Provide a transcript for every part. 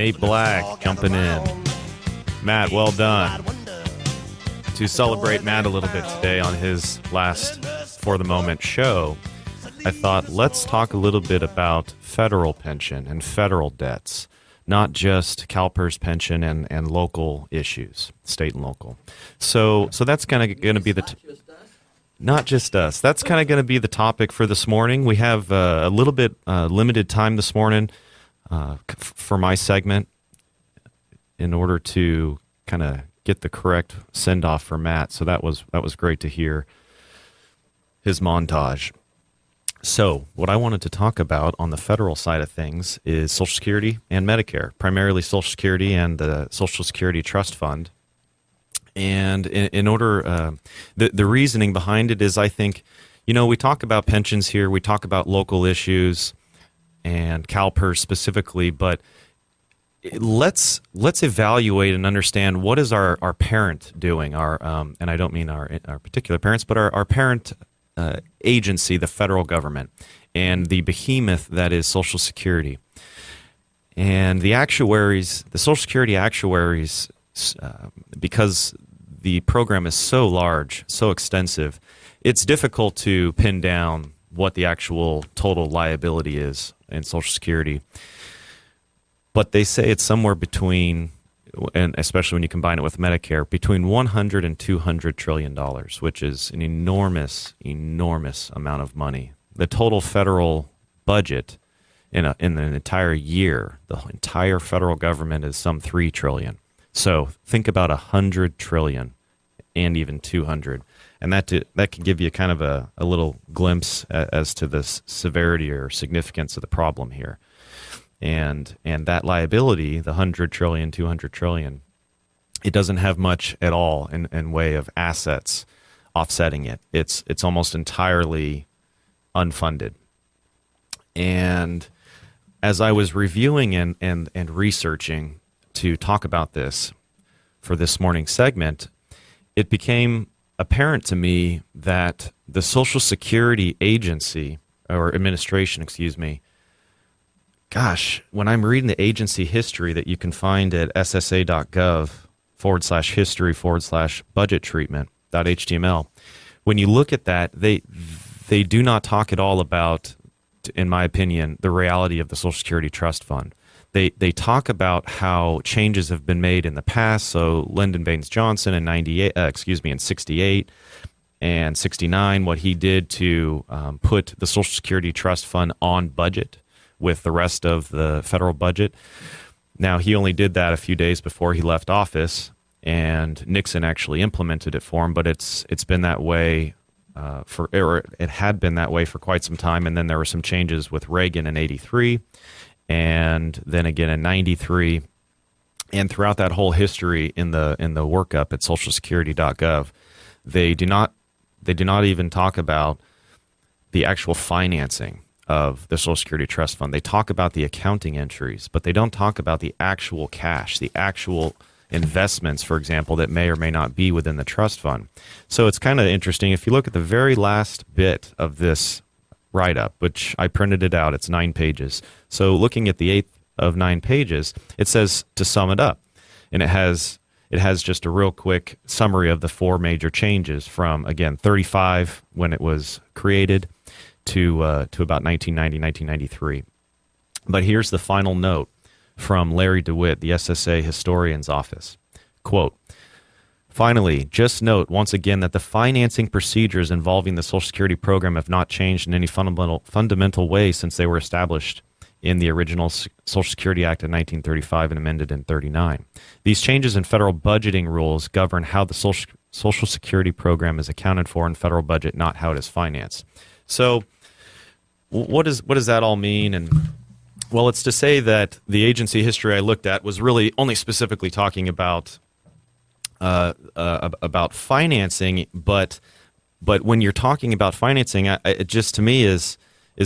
Nate Black jumping in. Matt, well done. To celebrate Matt a little bit today on his last For the Moment show, I thought let's talk a little bit about federal pension and federal debts, not just CalPERS pension and local issues, state and local. So that's kind of going to be not just us. That's kind of going to be the topic for this morning. We have a little bit limited time this morning for my segment in order to kind of get the correct send-off for Matt. So that was great to hear his montage. So what I wanted to talk about on the federal side of things is Social Security and Medicare, primarily Social Security and the Social Security Trust Fund. And in order, the reasoning behind it is, I think, we talk about pensions here, we talk about local issues and CalPERS specifically, but let's evaluate and understand what is our parent doing, and I don't mean our particular parents, but our parent agency, the federal government, and the behemoth that is Social Security. And the actuaries, the Social Security actuaries, because the program is so large, so extensive, it's difficult to pin down what the actual total liability is in Social Security. But they say it's somewhere between, and especially when you combine it with Medicare, between $100 and $200 trillion, which is an enormous amount of money. The total federal budget in an entire year, the entire federal government is some $3 trillion. So think about $100 trillion and even 200, and that can give you kind of a little glimpse as to the severity or significance of the problem here. And that liability, the 100 trillion, 200 trillion, it doesn't have much at all in way of assets offsetting it. It's almost entirely unfunded. And as I was reviewing and researching to talk about this for this morning's segment, it became apparent to me that the Social Security agency, or administration, excuse me, gosh, when I'm reading the agency history that you can find at ssa.gov/history/budget treatment.html, when you look at that, they do not talk at all about, in my opinion, the reality of the Social Security Trust Fund. They talk about how changes have been made in the past. So Lyndon Baines Johnson in 68 and 69, what he did to put the Social Security Trust Fund on budget with the rest of the federal budget. Now, he only did that a few days before he left office, and Nixon actually implemented it for him. But it's been that way it had been that way for quite some time. And then there were some changes with Reagan in '83. And then again in 93, and throughout that whole history in the workup at socialsecurity.gov, they do not even talk about the actual financing of the Social Security Trust Fund. They talk about the accounting entries, but they don't talk about the actual cash, the actual investments, for example, that may or may not be within the trust fund. So it's kind of interesting. If you look at the very last bit of this write-up, which I printed it out, it's 9 pages. So looking at the 8th of 9 pages, it says to sum it up, and it has just a real quick summary of the 4 major changes from, again, 35 when it was created to about 1990, 1993. But here's the final note from Larry DeWitt, the SSA historian's office. Quote, "Finally, just note once again that the financing procedures involving the Social Security program have not changed in any fundamental way since they were established in the original Social Security Act of 1935 and amended in 39. These changes in federal budgeting rules govern how the Social Security program is accounted for in federal budget, not how it is financed." So what does that all mean? And well, it's to say that the agency history I looked at was really only specifically talking about financing, but when you're talking about financing, it just to me is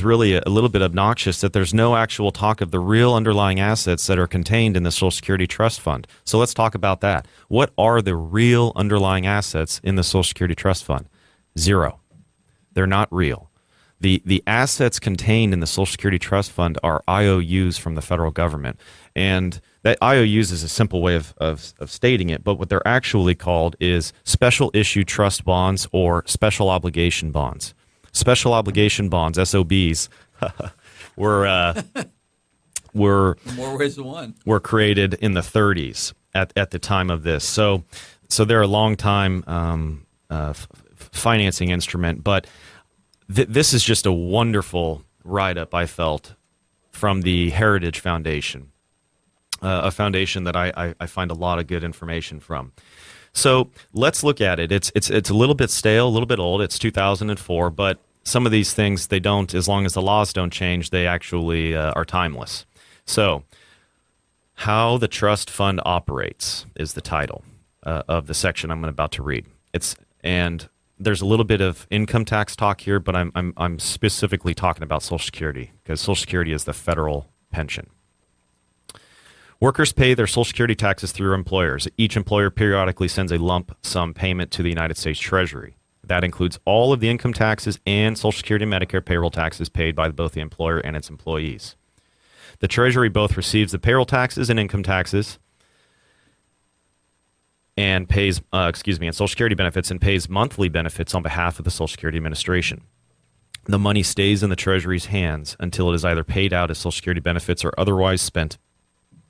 really a little bit obnoxious that there's no actual talk of the real underlying assets that are contained in the Social Security Trust Fund. So let's talk about that. What are the real underlying assets in the Social Security Trust Fund? Zero. They're not real. The assets contained in the Social Security Trust Fund are IOUs from the federal government. And that IOUs is a simple way of stating it, but what they're actually called is special issue trust bonds or special obligation bonds. Special obligation bonds, SOBs, were more ways than one. Were created in the 30s at the time of this. So they're a long time financing instrument, but this is just a wonderful write-up, I felt, from the Heritage Foundation, a foundation that I find a lot of good information from. So let's look at it. It's a little bit stale, a little bit old. It's 2004, but some of these things, they don't, as long as the laws don't change, they actually are timeless. So How the Trust Fund Operates is the title of the section I'm about to read. And there's a little bit of income tax talk here, but I'm specifically talking about Social Security because Social Security is the federal pension. Workers pay their Social Security taxes through employers. Each employer periodically sends a lump sum payment to the United States Treasury. That includes all of the income taxes and Social Security and Medicare payroll taxes paid by both the employer and its employees. The Treasury both receives the payroll taxes and income taxes and pays, and Social Security benefits and pays monthly benefits on behalf of the Social Security Administration. The money stays in the Treasury's hands until it is either paid out as Social Security benefits or otherwise spent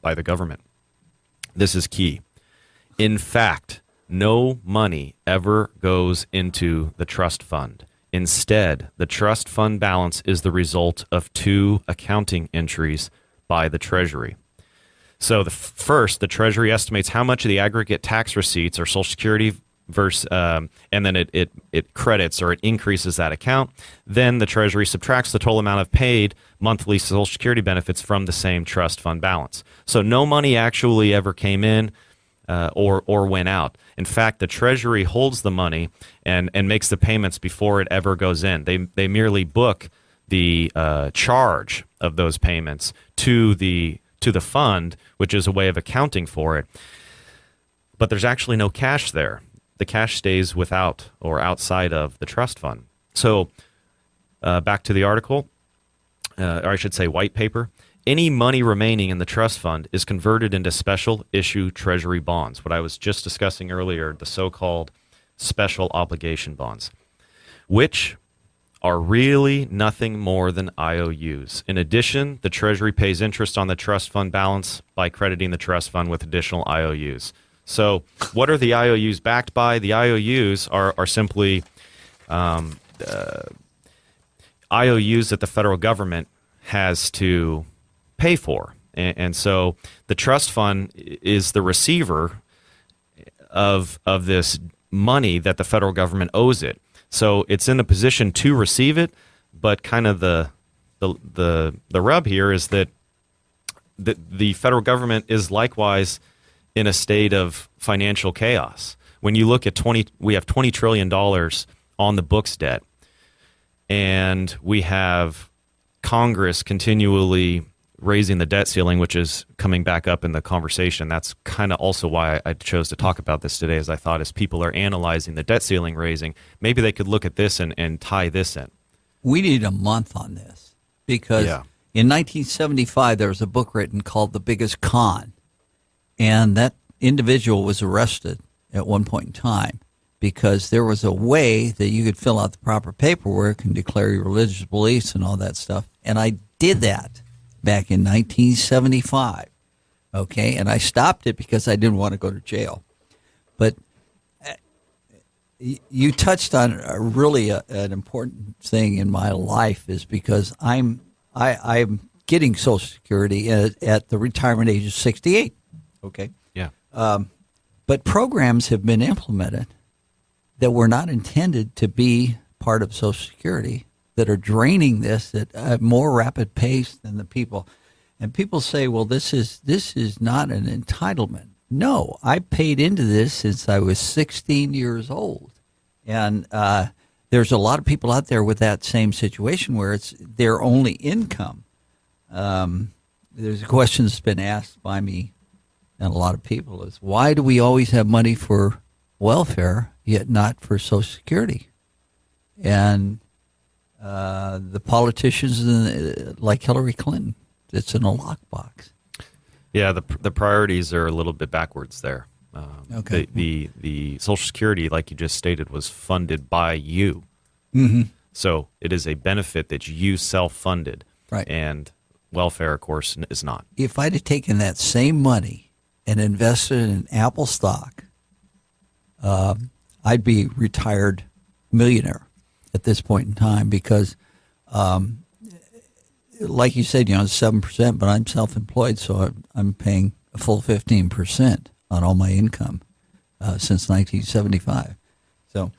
by the government. This is key. In fact, no money ever goes into the trust fund. Instead, the trust fund balance is the result of two accounting entries by the Treasury. So first, the Treasury estimates how much of the aggregate tax receipts are Social Security versus, and then it credits or it increases that account. Then the Treasury subtracts the total amount of paid monthly Social Security benefits from the same trust fund balance. So no money actually ever came in or went out. In fact, the Treasury holds the money and makes the payments before it ever goes in. They merely book the charge of those payments to the fund, which is a way of accounting for it. But there's actually no cash there. The cash stays without or outside of the trust fund. So back to the article, or I should say white paper. Any money remaining in the trust fund is converted into special issue Treasury bonds, what I was just discussing earlier, the so-called special obligation bonds, which are really nothing more than IOUs. In addition, the Treasury pays interest on the trust fund balance by crediting the trust fund with additional IOUs. So what are the IOUs backed by? The IOUs are simply IOUs that the federal government has to pay for. And so the trust fund is the receiver of this money that the federal government owes it. So it's in a position to receive it, but kind of the rub here is that the federal government is likewise in a state of financial chaos. When you look at we have $20 trillion on the books debt, and we have Congress continually raising the debt ceiling, which is coming back up in the conversation. That's kind of also why I chose to talk about this today, as I thought as people are analyzing the debt ceiling raising, maybe they could look at this and tie this in. We need a month on this because in 1975, there was a book written called The Biggest Con, and that individual was arrested at one point in time because there was a way that you could fill out the proper paperwork and declare your religious beliefs and all that stuff. And I did that back in 1975, okay? And I stopped it because I didn't want to go to jail. But you touched on really an important thing in my life is because I'm getting Social Security at the retirement age of 68, okay? Yeah. But programs have been implemented that were not intended to be part of Social Security that are draining this at a more rapid pace than the people. And people say, well, this is not an entitlement. No, I paid into this since I was 16 years old. And there's a lot of people out there with that same situation where it's their only income. There's a question that's been asked by me and a lot of people is, why do we always have money for welfare, yet not for Social Security? And the politicians like Hillary Clinton. It's in a lockbox. Yeah, the priorities are a little bit backwards there. Okay. The Social Security, like you just stated, was funded by you. Mm-hmm. So it is a benefit that you self-funded. Right. And welfare, of course, is not. If I'd have taken that same money and invested in Apple stock, I'd be retired millionaire at this point in time because, like you said, it's 7%, but I'm self-employed, so I'm paying a full 15% on all my income since 1975. So,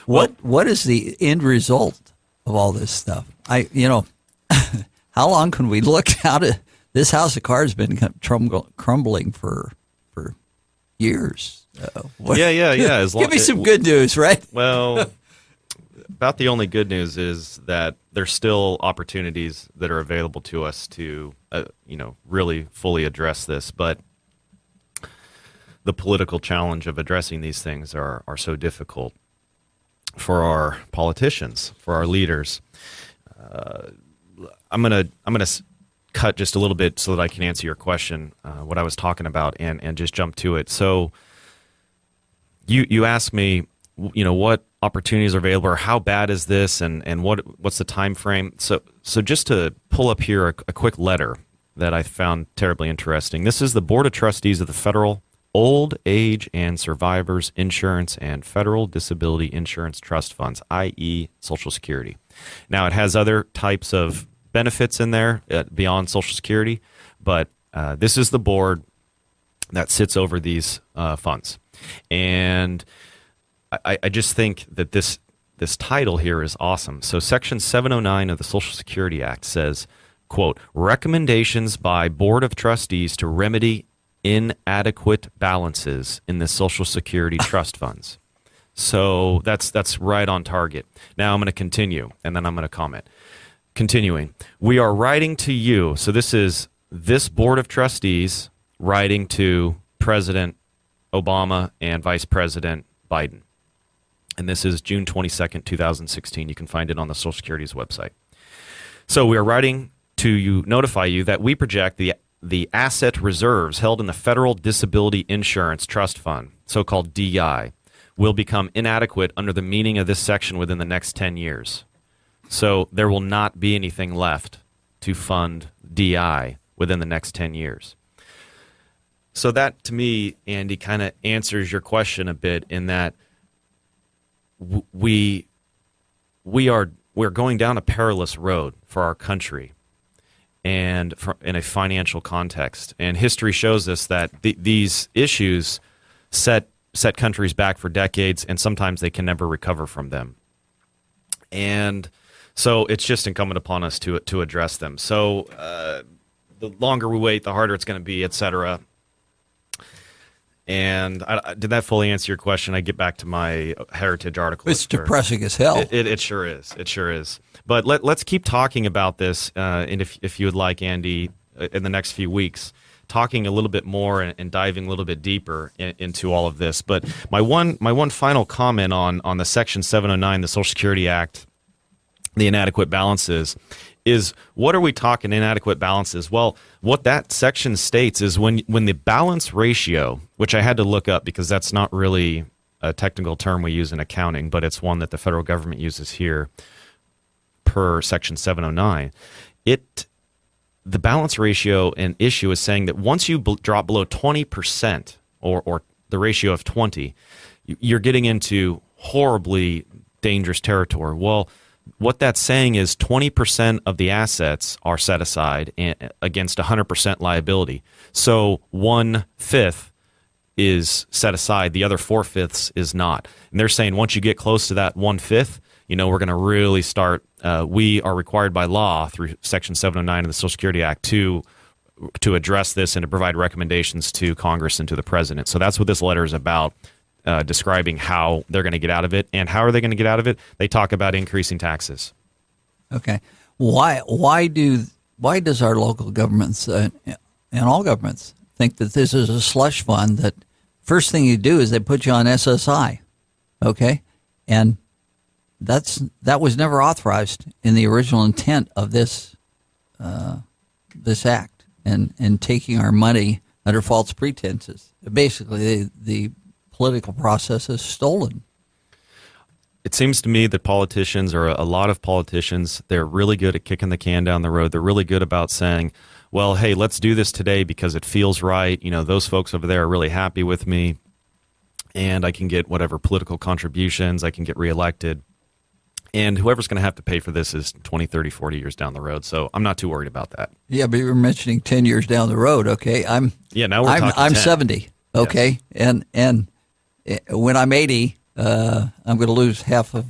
what is the end result of all this stuff? How long can we look out at this house of cards? Been crumbling for years. Yeah. Give me some good news, right? Well, about the only good news is that there's still opportunities that are available to us to, really fully address this. But the political challenge of addressing these things are so difficult for our politicians, for our leaders. I'm gonna cut just a little bit so that I can answer your question, what I was talking about, and just jump to it. So you asked me, what opportunities are available, or how bad is this, and what's the time frame? So just to pull up here a quick letter that I found terribly interesting. This is the Board of Trustees of the Federal Old Age and Survivors Insurance and Federal Disability Insurance Trust Funds, i.e. Social Security. Now, it has other types of benefits in there beyond Social Security, but this is the board that sits over these funds. And I just think that this title here is awesome. So Section 709 of the Social Security Act says, quote, recommendations by Board of Trustees to remedy inadequate balances in the Social Security trust funds. So that's right on target. Now I'm going to continue, and then I'm going to comment. Continuing, we are writing to you. So this is this Board of Trustees writing to President Obama and Vice President Biden. And this is June 22nd, 2016. You can find it on the Social Security's website. So we are writing to notify you that we project the asset reserves held in the Federal Disability Insurance Trust Fund, so-called DI, will become inadequate under the meaning of this section within the next 10 years. So there will not be anything left to fund DI within the next 10 years. So that, to me, Andy, kind of answers your question a bit in that we're going down a perilous road for our country and in a financial context. And history shows us that these issues set countries back for decades, and sometimes they can never recover from them. And so it's just incumbent upon us to address them. So the longer we wait, the harder it's going to be, et cetera. And did that fully answer your question? I get back to my Heritage article. It's depressing as hell. It sure is. It sure is. But let's keep talking about this, and if you would like, Andy, in the next few weeks, talking a little bit more and diving a little bit deeper into all of this. But my one final comment on the Section 709, the Social Security Act, the inadequate balances, is what are we talking inadequate balances? Well, what that section states is when the balance ratio, which I had to look up because that's not really a technical term we use in accounting, but it's one that the federal government uses here per Section 709, the balance ratio and issue is saying that once you drop below 20% or the ratio of 20, you're getting into horribly dangerous territory. Well, what that's saying is 20% of the assets are set aside against 100% liability. So 1/5 is set aside, the other 4/5 is not. And they're saying once you get close to that 1/5, we're going to really start. We are required by law through Section 709 of the Social Security Act to address this and to provide recommendations to Congress and to the president. So that's what this letter is about. Describing how they're going to get out of it. And how are they going to get out of it? They talk about increasing taxes. Okay. Why does our local governments and all governments think that this is a slush fund that first thing you do is they put you on SSI, okay? And that was never authorized in the original intent of this act, and taking our money under false pretenses. Basically, the political process is stolen. It seems to me that politicians, or a lot of politicians, they're really good at kicking the can down the road. They're really good about saying, well, hey, let's do this today because it feels right. Those folks over there are really happy with me, and I can get whatever political contributions, I can get reelected. And whoever's going to have to pay for this is 20, 30, 40 years down the road. So I'm not too worried about that. Yeah, but you were mentioning 10 years down the road, okay? Now we're talking I'm 10. 70, okay? Yes. And when I'm 80, I'm going to lose half of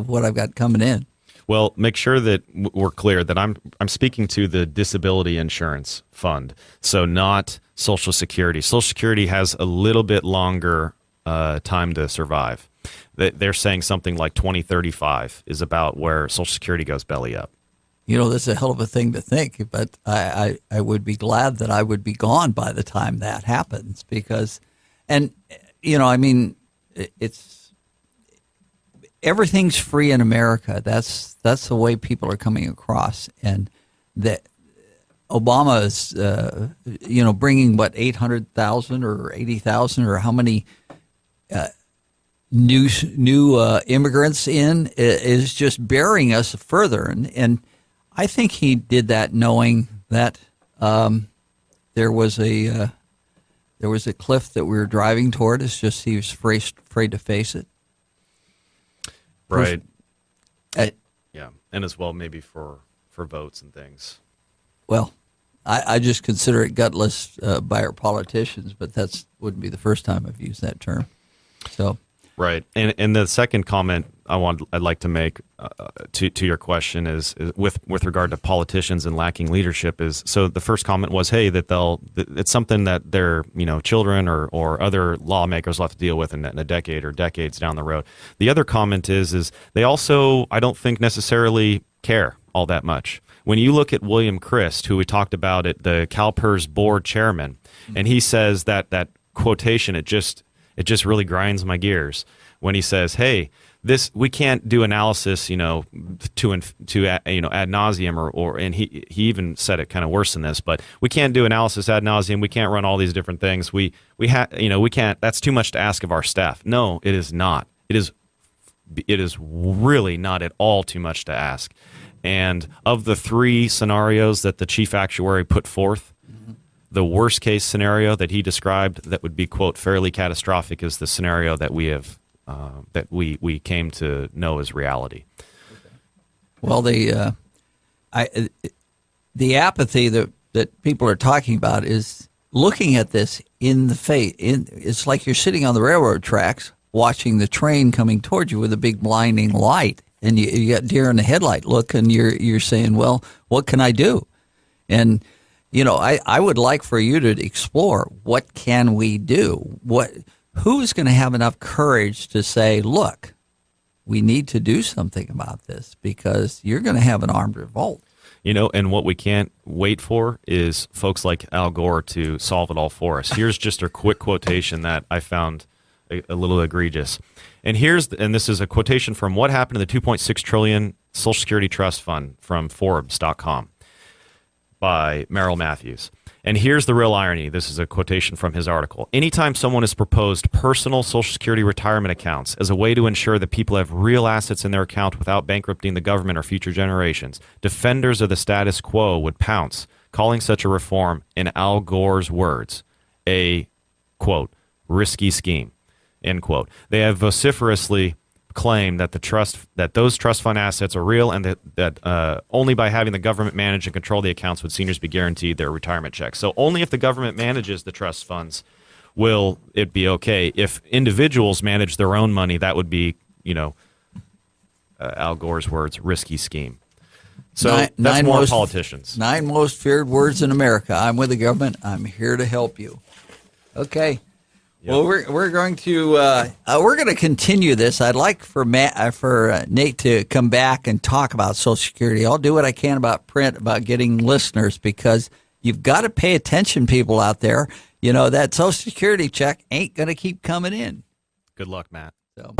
what I've got coming in. Well, make sure that we're clear that I'm speaking to the disability insurance fund, so not Social Security. Social Security has a little bit longer time to survive. They're saying something like 2035 is about where Social Security goes belly up. That's a hell of a thing to think, but I would be glad that I would be gone by the time that happens because, it's everything's free in America. That's the way people are coming across, and that Obama is, bringing 800,000 or 80,000 or how many new immigrants in is just burying us further, and I think he did that knowing that there was a cliff that we were driving toward. It's just he was afraid to face it. Right. Yeah, and as well maybe for votes and things. Well, I just consider it gutless by our politicians, but that wouldn't be the first time I've used that term. So. Right, and the second comment I'd like to make to your question is with regard to politicians and lacking leadership is, so the first comment was, hey, that it's something that their children or other lawmakers will have to deal with in a decade or decades down the road. The other comment is they also, I don't think, necessarily care all that much. When you look at William Christ, who we talked about at the CalPERS board chairman, and he says that quotation, it just really grinds my gears when he says, "Hey, we can't do analysis, to ad nauseum, or and he even said it kind of worse than this, but we can't do analysis ad nauseum. We can't run all these different things. We can't. That's too much to ask of our staff. No, it is not. It is really not at all too much to ask. And of the three scenarios that the chief actuary put forth, the worst case scenario that he described that would be, quote, fairly catastrophic is the scenario that we have that we came to know as reality. Well, the apathy that people are talking about is looking at this in the face. It's like you're sitting on the railroad tracks watching the train coming towards you with a big blinding light, and you got deer in the headlight look, and you're saying, well, what can I do? And I would like for you to explore, what can we do? Who's going to have enough courage to say, look, we need to do something about this, because you're going to have an armed revolt. And what we can't wait for is folks like Al Gore to solve it all for us. Here's just a quick quotation that I found a little egregious. And this is a quotation from What Happened to the $2.6 Trillion Social Security Trust Fund from Forbes.com by Merrill Matthews. And here's the real irony. This is a quotation from his article. Anytime someone has proposed personal Social Security retirement accounts as a way to ensure that people have real assets in their account without bankrupting the government or future generations, defenders of the status quo would pounce, calling such a reform, in Al Gore's words, a, quote, risky scheme, end quote. They have vociferously claim that those trust fund assets are real, and that only by having the government manage and control the accounts would seniors be guaranteed their retirement checks. So only if the government manages the trust funds will it be okay. If individuals manage their own money, that would be, Al Gore's words, risky scheme. So that's more politicians. 9 most feared words in America. I'm with the government. I'm here to help you. Okay. Yep. Well, we're going to continue this. I'd like for Nate to come back and talk about Social Security. I'll do what I can about print, about getting listeners, because you've got to pay attention, people out there. That Social Security check ain't going to keep coming in. Good luck, Matt. So.